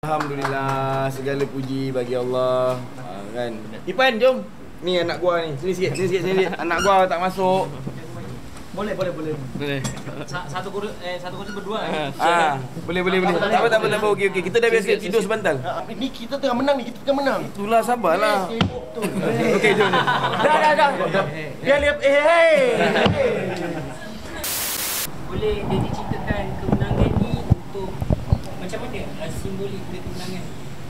Alhamdulillah, segala puji bagi Allah. Kan. Ipan, jom. Ni anak gua ni. Sini sikit. Anak gua tak masuk. Boleh. Satu kursi berdua. Boleh. Tak apa. Okey. Kita dah biasa tidur sebentar. Ni kita tengah menang. Itulah, sabarlah. Okey, jom. Dah. Dia lihat Boleh dia diceritakan kemenangan ni untuk macam mana simbolik dia kemenangan?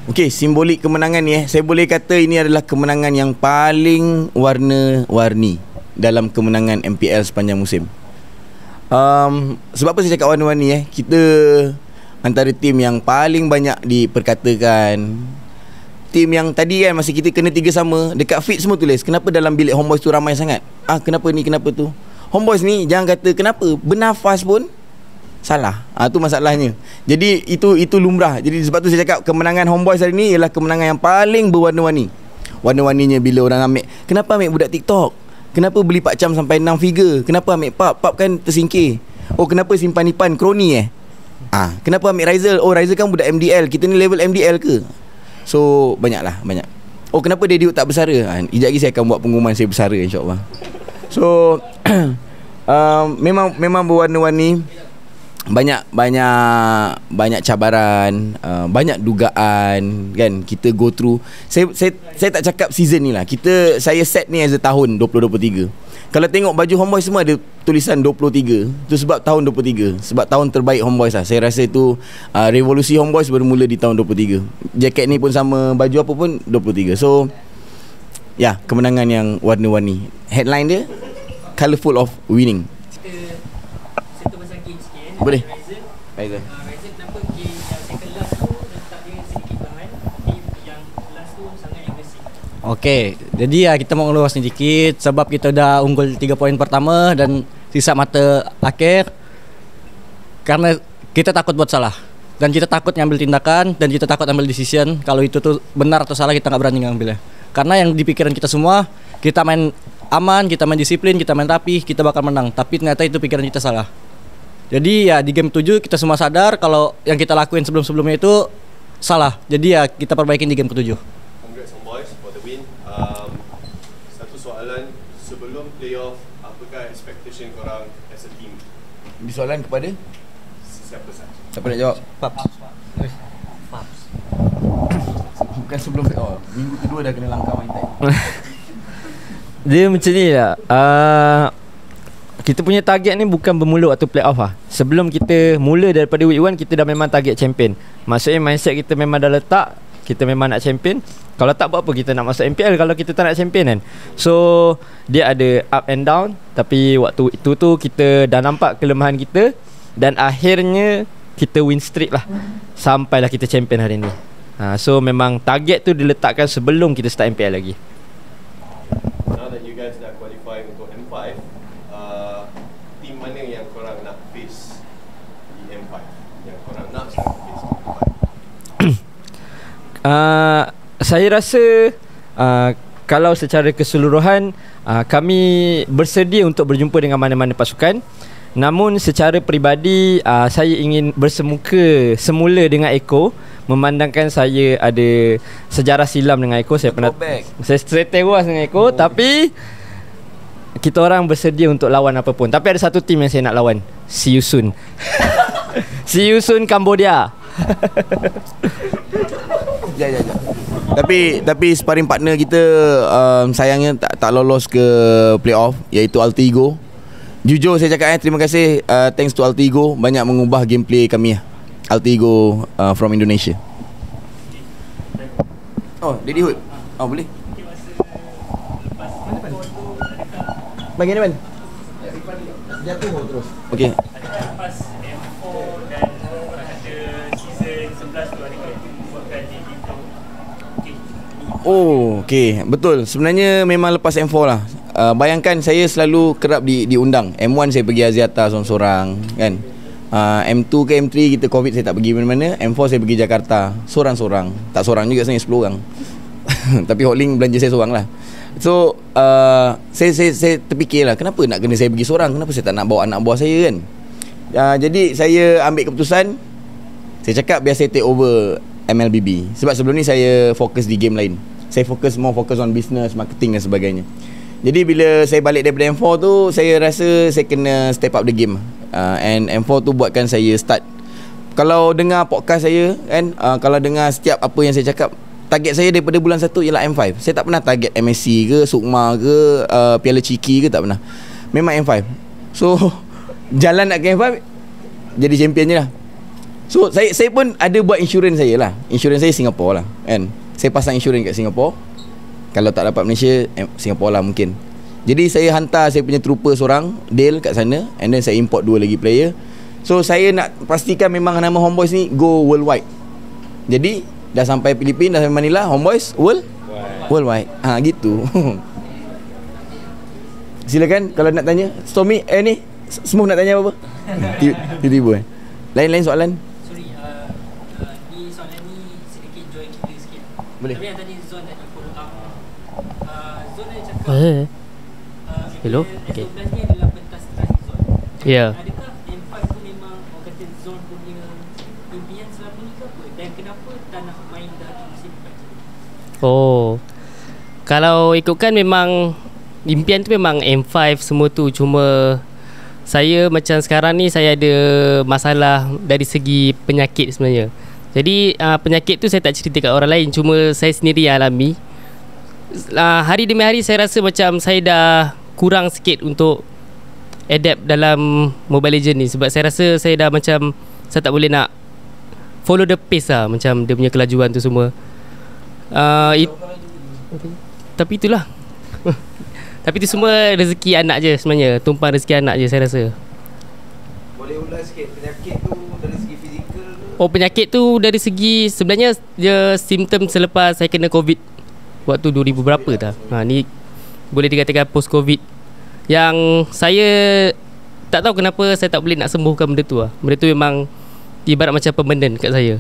Okey, simbolik kemenangan ni saya boleh kata ini adalah kemenangan yang paling warna-warni dalam kemenangan MPL sepanjang musim. Sebab apa saya cakap warna-warni kita antara tim yang paling banyak diperkatakan. Tim yang tadi kan masa kita kena 3 sama, dekat feed semua tulis kenapa dalam bilik Homeboys tu ramai sangat. Kenapa ni, kenapa tu. Homeboys ni jangan kata kenapa, bernafas pun salah. Tu masalahnya. Jadi itu lumrah. Jadi sebab tu saya cakap kemenangan Homeboys hari ni ialah kemenangan yang paling berwarna-warni. Warna-warninya bila orang ambil, kenapa ambil budak TikTok? Kenapa beli Pak Cam sampai 6 figure? Kenapa ambil Pap kan tersingkir. Kenapa simpan Ipan kroni kenapa ambil Raizal? Raizal kan budak MDL. Kita ni level MDL ke? So banyak. Kenapa dia Diuk tak bersara? Sekejap lagi saya akan buat pengumuman saya bersara, insyaAllah. So memang berwarna-warni. Banyak cabaran, banyak dugaan kan kita go through. Saya tak cakap season ni lah. Saya set ni as a tahun 2023. Kalau tengok baju Homeboys semua ada tulisan 23. Itu sebab tahun 23. Sebab tahun terbaik Homeboys lah. Saya rasa itu revolusi Homeboys bermula di tahun 23. Jaket ni pun sama, baju apa pun 23. So kemenangan yang warna-warni. Headline dia Colourful of Winning. Settle pasal game sikit. Boleh. Raizal kenapa game yang second last tu letak dia sedikit bahan, game yang last tu sangat agresif? Okey, jadi kita mau ngeluas sedikit sebab kita dah unggul 3 poin pertama dan sisa mata akhir karena kita takut buat salah dan kita takut ngambil tindakan dan kita takut ambil decision. Kalau itu tuh benar atau salah kita nggak berani ngambilnya. Karena yang di pikiran kita semua, kita main aman, kita main disiplin, kita main rapi, kita bakal menang. Tapi ternyata itu pikiran kita salah. Jadi di game 7 kita semua sadar kalau yang kita lakuin sebelum-sebelumnya itu salah. Jadi kita perbaikin di game ke-7. Congrats Homeboys for the win. Satu soalan, sebelum playoff, apakah expectation korang as a team? Di soalan kepada Siapa saja? siapa nak jawab? Paps. Bukan sebelum minggu kedua dah kena langkah main time. Dia macam ni lah. Kita punya target ni bukan bermula waktu playoff lah. Sebelum kita mula daripada week 1, kita dah memang target champion. Maksudnya mindset kita memang dah letak, kita memang nak champion. Kalau tak, buat apa kita nak masuk MPL kalau kita tak nak champion kan. So dia ada up and down. Tapi waktu itu tu kita dah nampak kelemahan kita. Dan akhirnya kita win streak lah, sampailah kita champion hari ni. So memang target tu diletakkan sebelum kita start MPL lagi. Now that you guys dah qualify untuk M5, team mana yang korang nak face di M5? Yang korang nak face di M5? Saya rasa kalau secara keseluruhan kami bersedia untuk berjumpa dengan mana-mana pasukan. Namun secara peribadi saya ingin bersemuka semula dengan Eko. Memandangkan saya ada sejarah silam dengan Eko. Saya tewas dengan Eko. Tapi kita orang bersedia untuk lawan apapun. Tapi ada satu tim yang saya nak lawan. See you soon. See you soon Cambodia. Ya. Tapi sparring partner kita sayangnya tak lolos ke playoff, iaitu Altigo. Jujur saya cakap terima kasih, thanks to Altigo banyak mengubah gameplay kami. Altigo from Indonesia. Daddy Hood. Boleh. Bagi ni man. Jatuh terus. Okey. Lepas M4 dan ada season 11 tu ada buatkan jadi tu. Okey, betul. Sebenarnya memang lepas M4 lah. Bayangkan saya selalu kerap diundang. M1 saya pergi Aziata seorang-seorang kan. M2 ke M3 kita COVID saya tak pergi mana-mana. M4 saya pergi Jakarta seorang-seorang. Tak seorang juga sebenarnya 10 orang. Tapi Hotlink belanja saya seorang lah. So saya terfikirlah kenapa nak kena saya pergi seorang, kenapa saya tak nak bawa anak buah saya kan. Jadi saya ambil keputusan, saya cakap biar saya take over MLBB. Sebab sebelum ni saya fokus di game lain. Saya fokus on business, marketing dan sebagainya. Jadi bila saya balik daripada M4 tu, saya rasa saya kena step up the game. And M4 tu buatkan saya start. Kalau dengar podcast saya kan, kalau dengar setiap apa yang saya cakap, target saya daripada bulan 1 ialah M5. Saya tak pernah target MSC ke, Sukma ke, Piala Ciki ke, tak pernah. Memang M5. So jalan nak ke M5, jadi champion je lah. So saya pun ada buat insurans saya lah. Insurans saya Singapore lah kan. Saya pasang insurans kat Singapore. Kalau tak dapat Malaysia, Singapore lah mungkin. Jadi saya hantar saya punya trooper seorang, Dale, kat sana. And then saya import 2 lagi player. So saya nak pastikan memang nama Homeboys ni go worldwide. Jadi dah sampai Filipina, dah sampai Manila, Homeboys worldwide. Gitu. Silakan kalau nak tanya. Stormy ni semua nak tanya apa-apa? Tiba-tiba Lain-lain soalan? Sorry, ni soalan ni sedikit join kita sikit. Boleh. Tapi yang tadi Zon tadi follow up. Zon ada cakap Hello? Okay. Okay. S12 ni adalah pentas terakhir Zon. Ya. Adakah M5 tu memang orang kata Zon punya impian selama ni ke apa? Dan kenapa tak nak main dah di musim depan? Oh. Kalau ikutkan memang impian tu memang M5 semua tu, cuma saya macam sekarang ni saya ada masalah dari segi penyakit sebenarnya. Jadi penyakit tu saya tak cerita kat orang lain, cuma saya sendiri yang alami. Hari demi hari saya rasa macam saya dah kurang sikit untuk adapt dalam Mobile Legends ni. Sebab saya rasa saya dah macam saya tak boleh nak follow the pace lah, macam dia punya kelajuan tu semua. Tapi itulah. Tapi itu semua rezeki anak je sebenarnya. Tumpang rezeki anak je saya rasa. Boleh ulas sikit penyakit tu dari segi fizikal ke? Oh, penyakit tu dari segi sebenarnya dia simptom selepas saya kena COVID waktu 2000 berapa dah. Ni boleh dikatakan post COVID, yang saya tak tahu kenapa saya tak boleh nak sembuhkan benda tu lah. Benda tu memang ibarat macam permanent kat saya.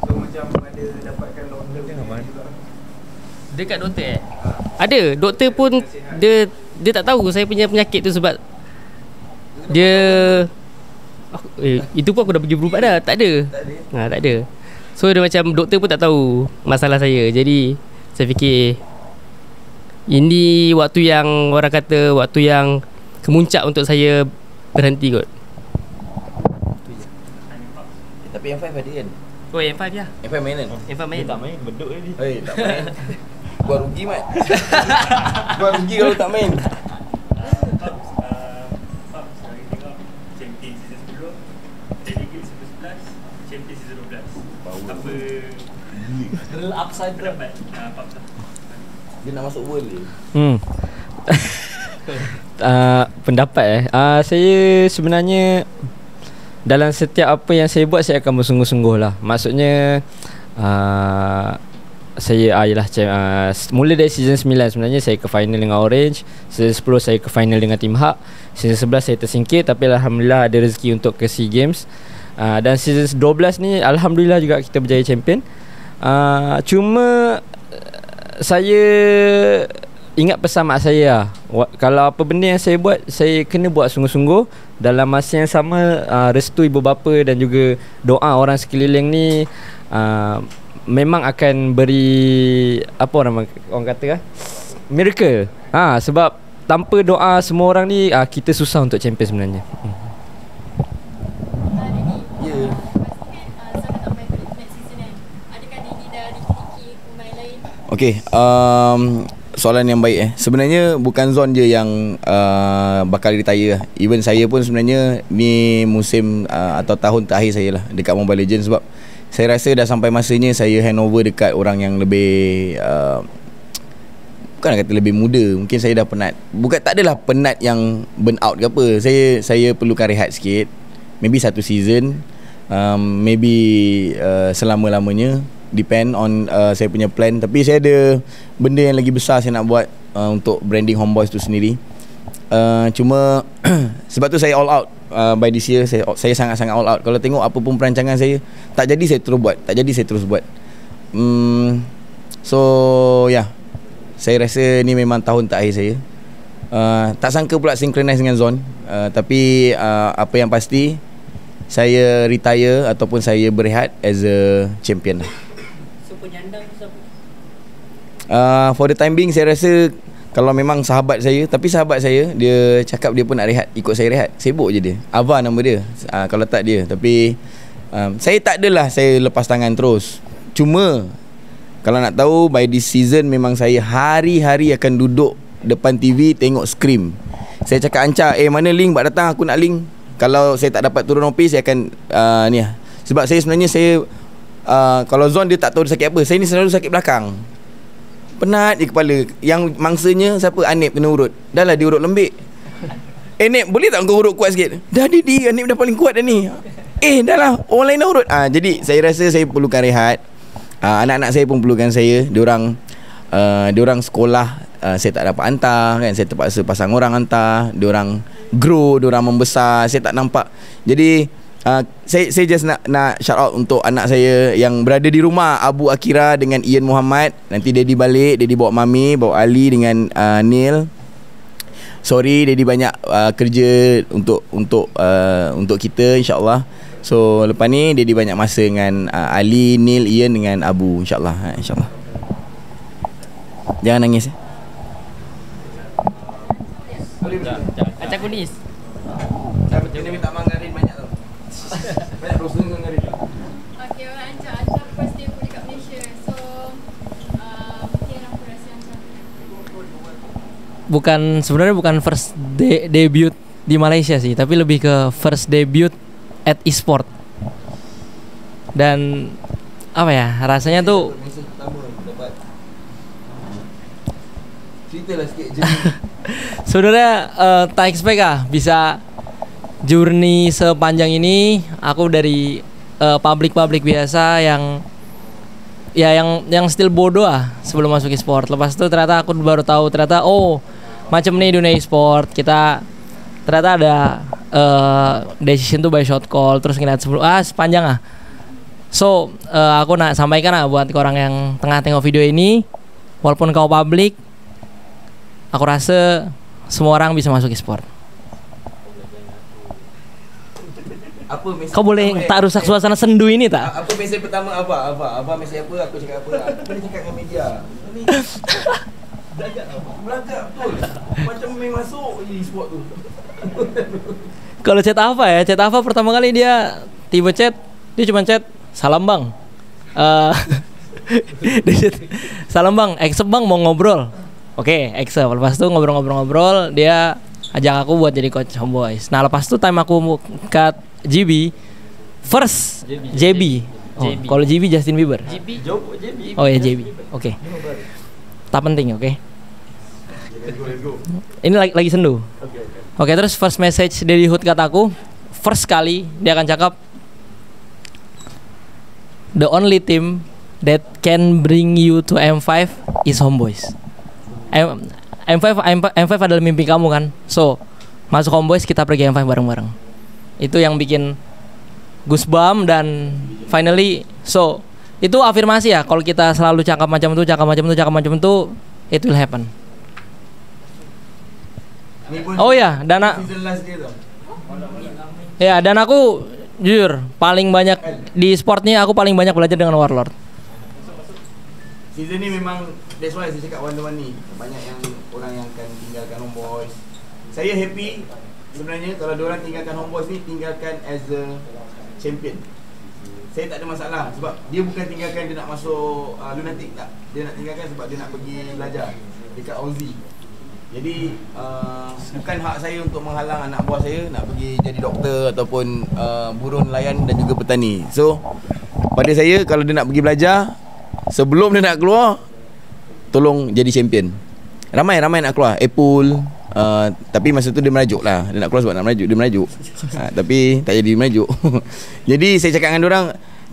So macam ada dapatkan long term juga? Dekat doktor ada. Doktor pun dia tak tahu saya punya penyakit tu sebab dia itu pun aku dah pergi berubat dah. Tak ada. Tak ada. So dia macam doktor pun tak tahu masalah saya. Jadi saya fikir ini waktu yang orang kata waktu yang kemuncak untuk saya berhenti kot. Tapi yang 5 ada kan? Oh, M5 ya. M5 main kan? M5 main. Tak main beduk tadi. Tak main. Gua rugi mat. Gua rugi kalau tak main. Champion season 10, Delegate season 11, Champion season 12. Apa upside dapat? Dia nak masuk world ni. Pendapat saya sebenarnya dalam setiap apa yang saya buat saya akan bersungguh-sungguh lah. Maksudnya saya mula dari season 9 sebenarnya saya ke final dengan Orange. Season 10 saya ke final dengan Team Hak. Season 11 saya tersingkir, tapi alhamdulillah ada rezeki untuk ke SEA Games. Dan season 12 ni alhamdulillah juga kita berjaya champion. Cuma saya ingat pesan mak saya lah. Kalau apa benda yang saya buat, saya kena buat sungguh-sungguh. Dalam masa yang sama restu ibu bapa dan juga doa orang sekeliling ni memang akan beri apa orang kata kan, miracle. Sebab tanpa doa semua orang ni kita susah untuk champion sebenarnya. Ya. Okey, soalan yang baik sebenarnya bukan Zon je yang bakal retire. Even saya pun sebenarnya ni musim atau tahun terakhir saya lah dekat Mobile Legends. Sebab saya rasa dah sampai masanya saya handover dekat orang yang lebih bukan nak kata lebih muda. Mungkin saya dah penat. Bukan, tak adalah penat yang burn out ke apa. Saya perlukan rehat sikit. Maybe 1 season, maybe selama-lamanya. Depend on saya punya plan. Tapi saya ada benda yang lagi besar saya nak buat untuk branding Homeboys tu sendiri. Cuma sebab tu saya all out. By this year saya sangat-sangat all out. Kalau tengok apa pun perancangan saya, tak jadi saya terus buat. So yeah, saya rasa ni memang tahun terakhir saya. Tak sangka pula synchronize dengan Zon. Tapi apa yang pasti saya retire ataupun saya berehat as a champion lah. So penyandang tu siapa? For the time being saya rasa kalau memang sahabat saya, tapi sahabat saya dia cakap dia pun nak rehat, ikut saya rehat. Sibuk je dia. Ava nama dia. Kalau tak dia. Tapi saya tak adalah saya lepas tangan terus. Cuma kalau nak tahu, by this season memang saya hari-hari akan duduk depan TV tengok Scream. Saya cakap Anca, mana link buat datang, aku nak link. Kalau saya tak dapat turun OP, saya akan ni lah. Sebab saya sebenarnya kalau Zon dia tak tahu dia sakit apa, saya ni selalu sakit belakang. Penat je kepala. Yang mangsanya siapa? Anip kena urut. Dah lah dia urut lembik. Nip boleh tak kau urut kuat sikit? Dah Didi, Anip dah paling kuat dah ni. Dah lah, orang lain dah urut. Jadi saya rasa saya perlukan rehat. Anak-anak saya pun perlukan saya. Diorang sekolah, saya tak dapat hantar kan. Saya terpaksa pasang orang hantar. Diorang grow, diorang membesar, saya tak nampak. Jadi saya just nak shout out untuk anak saya yang berada di rumah, Abu Akira dengan Ian Muhammad. Nanti Daddy balik, Daddy bawa Mami, bawa Ali dengan Neil. Sorry Daddy banyak kerja untuk kita, insyaAllah. So lepas ni Daddy banyak masa dengan Ali, Neil, Ian dengan Abu, insyaAllah. InsyaAllah. Jangan nangis. Acak kunis. Dia minta mangarin banyak tau. Banyak dosa dengan mangarin. Okay, orang Anca first day pulih kat Malaysia. So mungkin apa rasa Anca? Sebenarnya bukan first debut di Malaysia sih, tapi lebih ke first debut at e-sport. Dan apa ya, rasanya tuh ceritalah sikit je. sebenarnya tak expect bisa journey sepanjang ini. Aku dari public biasa yang still bodoh sebelum masuk e-sport. Lepas itu ternyata aku baru tahu ternyata macam nih dunia e-sport. Kita ternyata ada decision to by shot call, terus ngeliat sepanjang So aku nak sampaikan buat orang yang tengah tengok video ini, walaupun kau public, aku rasa semua orang bisa masuk e-sport. Kau boleh tak rusak suasana sendu ini tak? Apa mesej pertama apa mesej apa, aku cakap apa? Aku boleh cakap dengan media. Ni belagak betul. Macam main masuk e-sport tu. Kalau chat Ava pertama kali dia tiba chat, dia cuma chat salam bang. Dia chat, salam bang, accept bang mau ngobrol. Oke, accept. Lepas itu ngobrol-ngobrol, dia ajak aku buat jadi coach Homeboys. Nah lepas itu time aku cut GB first JB. Kalau GB Justin Bieber. Oh ya JB. Oke. Tak penting, oke. Ini lagi sendu. Oke, terus first message dari Hood kataku, first kali dia akan cakap, the only team that can bring you to M5 is Homeboys. M5 adalah mimpi kamu kan. So masuk Homeboys, kita pergi M5 bareng-bareng. Itu yang bikin goosebump. Dan finally, so itu afirmasi ya. Kalau kita selalu cakap macam itu, it will happen. Oh ya, dan aku jujur paling banyak di sportnya, aku paling banyak belajar dengan Warlord. Season ni memang, that's why saya cakap one-to-one ni. Banyak yang orang yang akan tinggalkan Homeboys. Saya happy sebenarnya kalau diorang tinggalkan Homeboys ni, tinggalkan as a champion. Saya tak ada masalah sebab dia bukan tinggalkan dia nak masuk lunatic tak. Dia nak tinggalkan sebab dia nak pergi belajar dekat Aussie. Jadi bukan hak saya untuk menghalang anak buah saya nak pergi jadi doktor ataupun buruh nelayan dan juga petani. So pada saya, kalau dia nak pergi belajar, sebelum dia nak keluar, tolong jadi champion. Ramai nak keluar Apple, tapi masa tu dia merajuk lah. Dia nak keluar sebab nak merajuk, dia merajuk. Tapi tak jadi merajuk. Jadi saya cakap dengan diorang,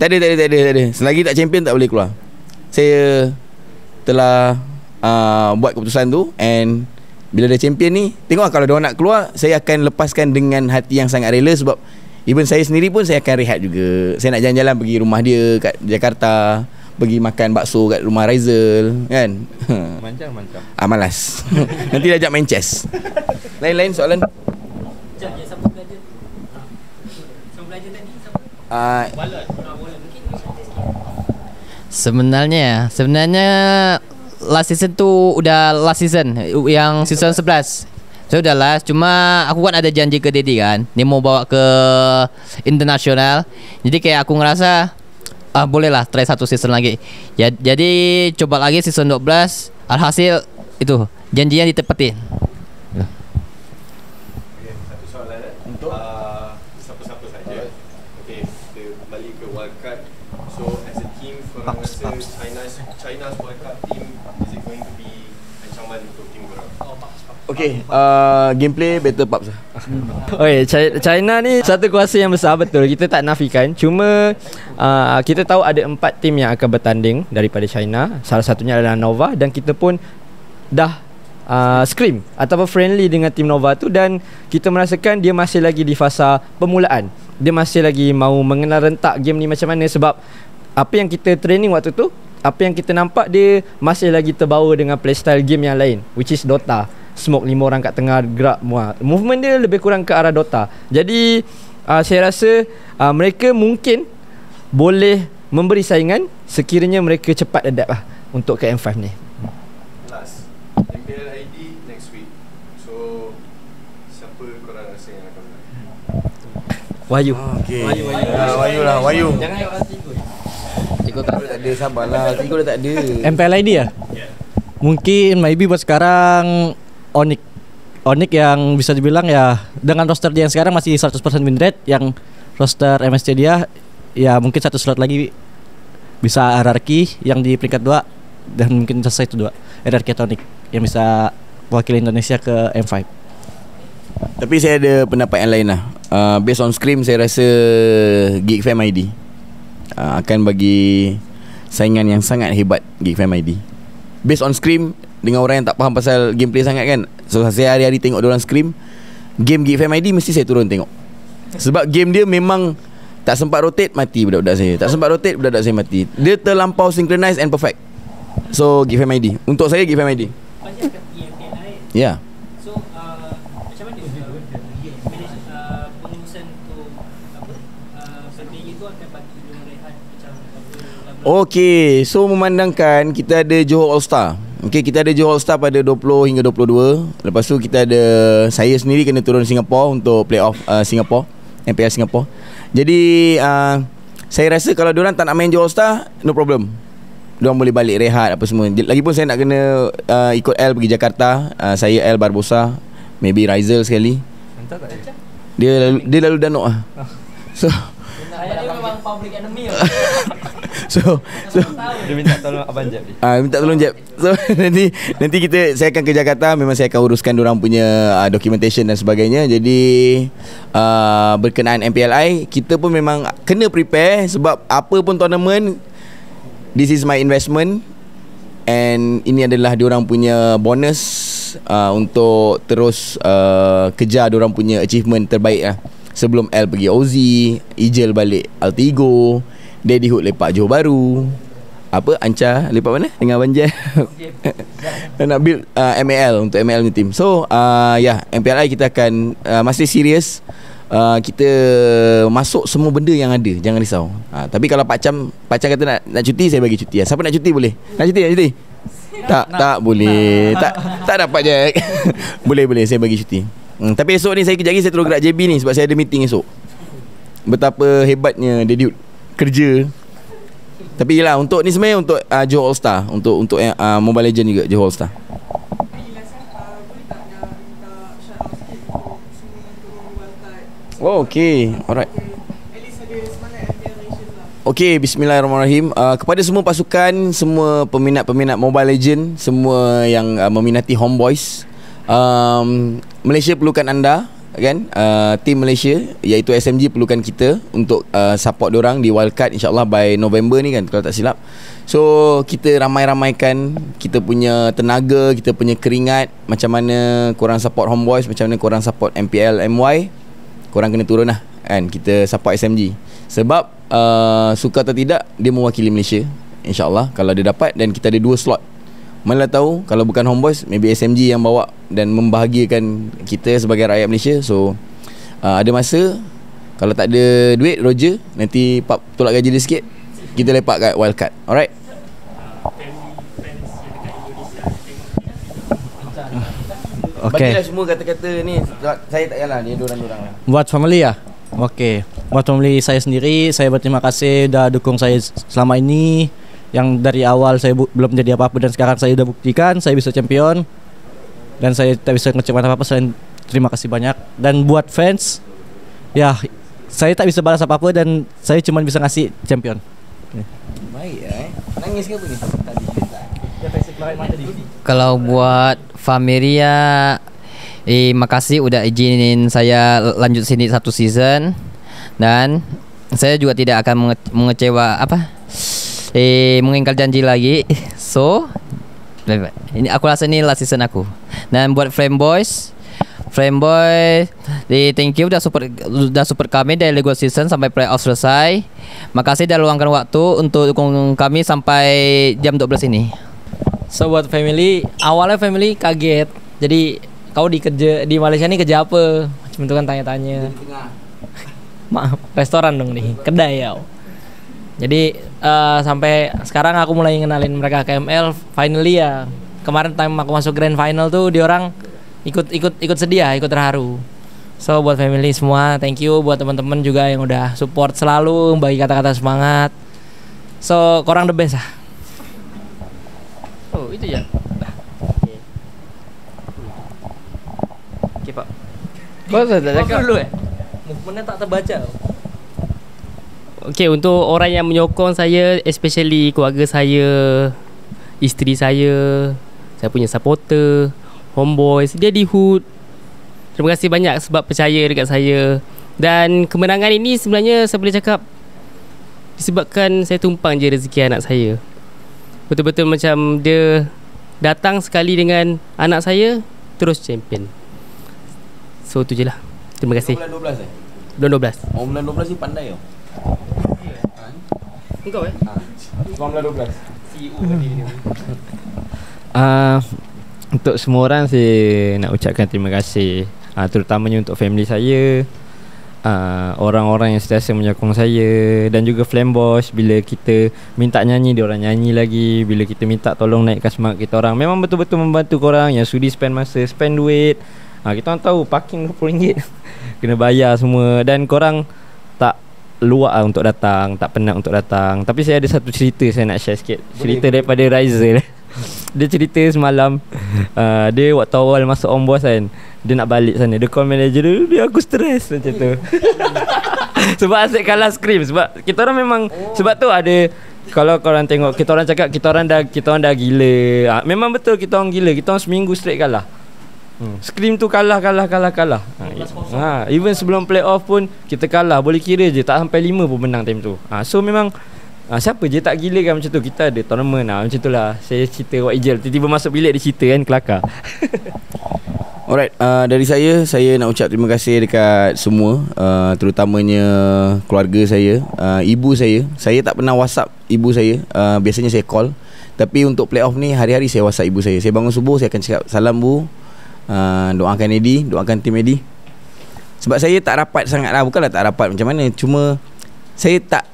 tak ada. Selagi tak champion tak boleh keluar. Saya telah buat keputusan tu. And bila ada champion ni, tengok kalau diorang nak keluar, saya akan lepaskan dengan hati yang sangat rela. Sebab even saya sendiri pun saya akan rehat juga. Saya nak jalan-jalan pergi rumah dia kat Jakarta, pergi makan bakso kat rumah Raizal kan. Macam malas. Nanti dia ajak main chess. Lain-lain soalan. Sebenarnya last season tu udah last season yang season 11. So udah last, cuma aku kan ada janji ke Dedi kan, dia mau bawa ke internasional. Jadi kayak aku ngerasa boleh lah try satu season lagi. Ya, jadi coba lagi season 12. Alhasil itu janjinya ditepatin. Satu soalan untuk siapa-siapa saja. Okay, kita balik ke World Cup. So as a team, korang rasa China's World Cup team, is it going to be ancaman untuk team korang? Okay, gameplay better Paps lah. Okay, China ni satu kuasa yang besar, betul, kita tak nafikan. Cuma kita tahu ada 4 tim yang akan bertanding daripada China. Salah satunya adalah Nova, dan kita pun dah scrim ataupun friendly dengan tim Nova tu, dan kita merasakan dia masih lagi di fasa permulaan. Dia masih lagi mau mengenal rentak game ni macam mana, sebab apa yang kita training waktu tu, apa yang kita nampak, dia masih lagi terbawa dengan playstyle game yang lain, which is Dota. Smoke 5 orang kat tengah, gerak movement dia lebih kurang ke arah Dota. Jadi saya rasa mereka mungkin boleh memberi saingan sekiranya mereka cepat adapt lah untuk ke M5 ni. Last, MPL ID next week. So siapa korang rasa yang akan menang? Wahyu. Okay. Wahyu lah, Wahyu. Jangan ayat tiga. Tiga tak ada, sabarlah. Tiga dah tak ada. MPL ID ya? Mungkin maybe buat sekarang Onyx yang bisa dibilang ya dengan roster dia yang sekarang masih 100% win rate, yang roster MSC dia ya mungkin satu slot lagi bisa RRQ yang di peringkat 2, dan mungkin selesai itu 2 RRQ atau Onyx yang bisa wakil Indonesia ke M5. Tapi saya ada pendapat yang lain lah. Based on scrim, saya rasa Geek Fam ID akan bagi saingan yang sangat hebat. Geek Fam ID based on scrim, dengan orang yang tak faham pasal gameplay sangat kan. So saya hari-hari tengok diorang scrim game Geek Fam ID, mesti saya turun tengok. Sebab game dia memang tak sempat rotate, mati budak-budak saya. Tak sempat rotate, budak-budak saya mati. Dia terlampau synchronized and perfect. So Geek Fam ID, untuk saya Geek Fam ID. Ya. So macam mana pengurusan untuk strategi tu akan bagi dia rehat macam Okey, so memandangkan kita ada Johor All Star. Okey, kita ada Johor All Star pada 20 hingga 22. Lepas tu kita ada, saya sendiri kena turun Singapore untuk playoff Singapore, MPL Singapore. Jadi saya rasa kalau diorang tak nak main Johor All Star, no problem. Diorang boleh balik rehat apa semua. Lagipun saya nak kena ikut L pergi Jakarta. Saya L Barbosa, maybe Rizal sekali. Dia lalu Danok lah. So Dia memang public enemy. So dia minta tolong Abang Jeb. Minta tolong Jeb. So nanti saya akan ke Jakarta. Memang saya akan uruskan diorang punya documentation dan sebagainya. Jadi berkenaan MPLI, kita pun memang kena prepare. Sebab apa pun tournament, this is my investment, and ini adalah diorang punya bonus untuk terus kejar diorang punya achievement terbaik lah. Sebelum L pergi OZ, Ijel balik Altigo, Daddy Hood lepak Johor Baru, apa Anca lepak mana dengan Abang Jeb. Nak build MAL untuk MAL ni team. So MPLI kita akan masih serius. Kita masuk semua benda yang ada, jangan risau. Tapi kalau Pak Cam kata nak cuti, saya bagi cuti. Siapa nak cuti boleh? Nak cuti? Tak boleh. Tak dapat je. Boleh saya bagi cuti. Tapi esok ni saya kejap lagi saya terus gerak JB ni, sebab saya ada meeting esok. Betapa hebatnya Daddy Hood kerja. Tapi yelah, untuk ni sebenarnya untuk Johor All Star, untuk Mobile Legend juga Johor All Star. Oh, okay. Alright. Okay, bismillahirrahmanirrahim. Kepada semua pasukan, semua peminat-peminat Mobile Legend, semua yang meminati Homeboys, Malaysia perlukan anda, kan? Tim Malaysia iaitu SMG perlukan kita untuk support diorang di wildcard insyaAllah by November ni kan, kalau tak silap. So kita ramai-ramaikan kita punya tenaga, kita punya keringat. Macam mana korang support Homeboys, macam mana korang support MPL MY, korang kena turun lah kan, kita support SMG. Sebab suka atau tidak, dia mewakili Malaysia insyaAllah kalau dia dapat. Dan kita ada 2 slot. Mana tahu kalau bukan Homeboys, maybe SMG yang bawa dan membahagiakan kita sebagai rakyat Malaysia. So ada masa Kalau tak ada duit, Roger nanti Pap tolak gaji dia sikit, kita lepak kat wildcard. Alright. Okay. Bagilah semua kata-kata ni. Saya tak payahlah, ni dorang-dorang lah. Buat family ya? Okey. Buat family saya sendiri, saya berterima kasih dah dukung saya selama ini. Yang dari awal saya belum jadi apa-apa dan sekarang saya dah buktikan saya bisa champion. Dan saya tak bisa ngecapkan apa-apa selain terima kasih banyak. Dan buat fans, ya saya tak bisa balas apa-apa dan saya cuma bisa ngasih champion. Baik Nangis ke apa ni? Tadi Kalau buat Familia, makasih udah izinin saya lanjut sini satu season. Dan saya juga tidak akan mengecewa mengingkar janji lagi. So ini aku rasa ini last season aku. Dan buat Flameboy, thank you udah support kami dari regular season sampai playoff selesai. Makasih dah luangkan waktu untuk dukung kami sampai jam 12 ini. So buat family, awalnya family kaget. Jadi kau di Malaysia nih kerja apa? Macam itu kan tanya-tanya. Maaf, restoran dong nih, kedai ya. Jadi sampai sekarang aku mulai ngenalin mereka ke ML. Finally ya, kemarin time aku masuk grand final tuh diorang ikut sedih, ikut terharu. So buat family semua, thank you. Buat teman-teman juga yang udah support selalu, bagi kata-kata semangat. So korang the best lah. Oh itu ya. Oke Pak. Kau sudah cakap dulu ya. Movementnya tak terbaca. Okay, untuk orang yang menyokong saya, especially keluarga saya, isteri saya punya supporter, homeboys, dia di Hood. Terima kasih banyak sebab percaya dekat saya. Dan kemenangan ini sebenarnya saya boleh cakap disebabkan saya tumpang je rezeki anak saya. Betul-betul macam dia datang sekali dengan anak saya, terus champion. So tu je lah. Terima kasih. Bulan 12 Bulan 12. Oh bulan 12 ni pandai tau. Engkau Bulan 12 CEO tadi ni. Untuk semua orang saya nak ucapkan terima kasih, terutamanya untuk family saya, orang-orang yang sentiasa menyokong saya, dan juga Flameboy. Bila kita minta nyanyi, dia orang nyanyi lagi. Bila kita minta tolong naikkan semangat kita orang, memang betul-betul membantu korang yang sudi spend masa, spend duit. Kita orang tahu parking RM20 kena bayar semua. Dan korang tak luak untuk datang, tak penat untuk datang. Tapi saya ada satu cerita saya nak share sikit. Cerita daripada Riser. Dia cerita semalam, dia waktu awal masuk on boss kan, dia nak balik sana, dia call manager dia, aku stres macam tu. Sebab asyik kalah scream. Sebab kita orang memang sebab tu ada, kalau korang tengok, kita orang cakap kita orang dah gila. Memang betul kita orang gila. Kita orang seminggu straight kalah. Scream tu kalah. Even sebelum playoff pun kita kalah. Boleh kira je tak sampai 5 pun menang time tu. So memang siapa je tak gila kan macam tu. Kita ada tournament macam tu lah. Saya cerita Wak Ijel, tiba-tiba masuk bilik dia cerita kan, kelakar. Alright, dari saya nak ucap terima kasih dekat semua, terutamanya keluarga saya, ibu saya. Saya tak pernah WhatsApp ibu saya, biasanya saya call. Tapi untuk playoff ni hari-hari saya WhatsApp ibu saya. Saya bangun subuh, saya akan cakap, salam bu, doakan Eddie, doakan tim Eddie. Sebab saya tak rapat sangat lah. Bukanlah tak rapat macam mana, cuma saya tak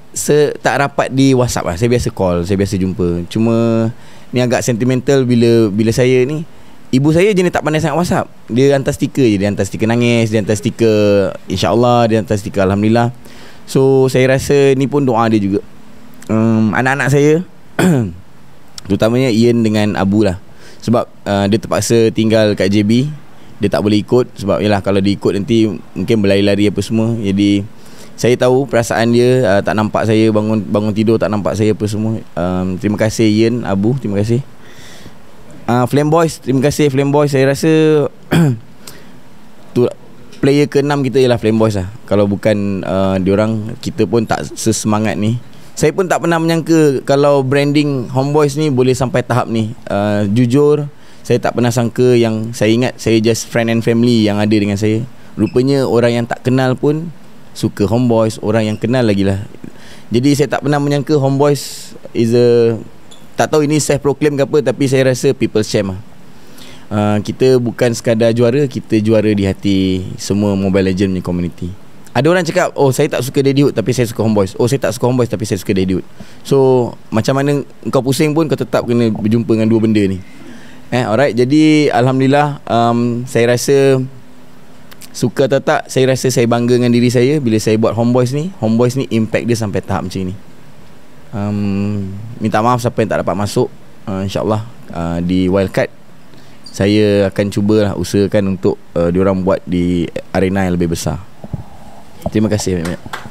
rapat di WhatsApp lah. Saya biasa call, saya biasa jumpa. Cuma ni agak sentimental bila saya ni, ibu saya jenis tak pandai sangat WhatsApp. Dia hantar stiker je. Dia hantar stiker nangis, dia hantar stiker InsyaAllah, dia hantar stiker Alhamdulillah. So saya rasa ni pun doa dia juga. Anak-anak saya terutamanya Ian dengan Abu lah. Sebab dia terpaksa tinggal kat JB. Dia tak boleh ikut. Sebab yalah, kalau dia ikut nanti mungkin berlari-lari apa semua. Jadi saya tahu perasaan dia, tak nampak saya bangun tidur, tak nampak saya apa semua. Terima kasih Ian, Abu, terima kasih. Flameboys, terima kasih Flameboys. Saya rasa tu player ke-6 kita ialah Flameboys lah. Kalau bukan diorang, kita pun tak sesemangat ni. Saya pun tak pernah menyangka kalau branding Homeboys ni boleh sampai tahap ni. Jujur, saya tak pernah sangka. Yang saya ingat, saya just friend and family yang ada dengan saya. Rupanya orang yang tak kenal pun suka Homeboys, orang yang kenal lagi lah. Jadi saya tak pernah menyangka Homeboys is a, tak tahu ini self proclaim ke apa, tapi saya rasa people's champ lah. Kita bukan sekadar juara, kita juara di hati semua Mobile Legends punya community. Ada orang cakap, oh saya tak suka Daddyhood tapi saya suka Homeboys. Oh saya tak suka Homeboys tapi saya suka Daddyhood. So macam mana kau pusing pun kau tetap kena berjumpa dengan dua benda ni. Alright, jadi alhamdulillah, saya rasa suka atau tak, saya rasa saya bangga dengan diri saya bila saya buat Homeboys ni. Homeboys ni impact dia sampai tahap macam ni. Minta maaf siapa yang tak dapat masuk. InsyaAllah di wildcard saya akan cubalah usahakan untuk diorang buat di arena yang lebih besar. Terima kasih banyak-banyak.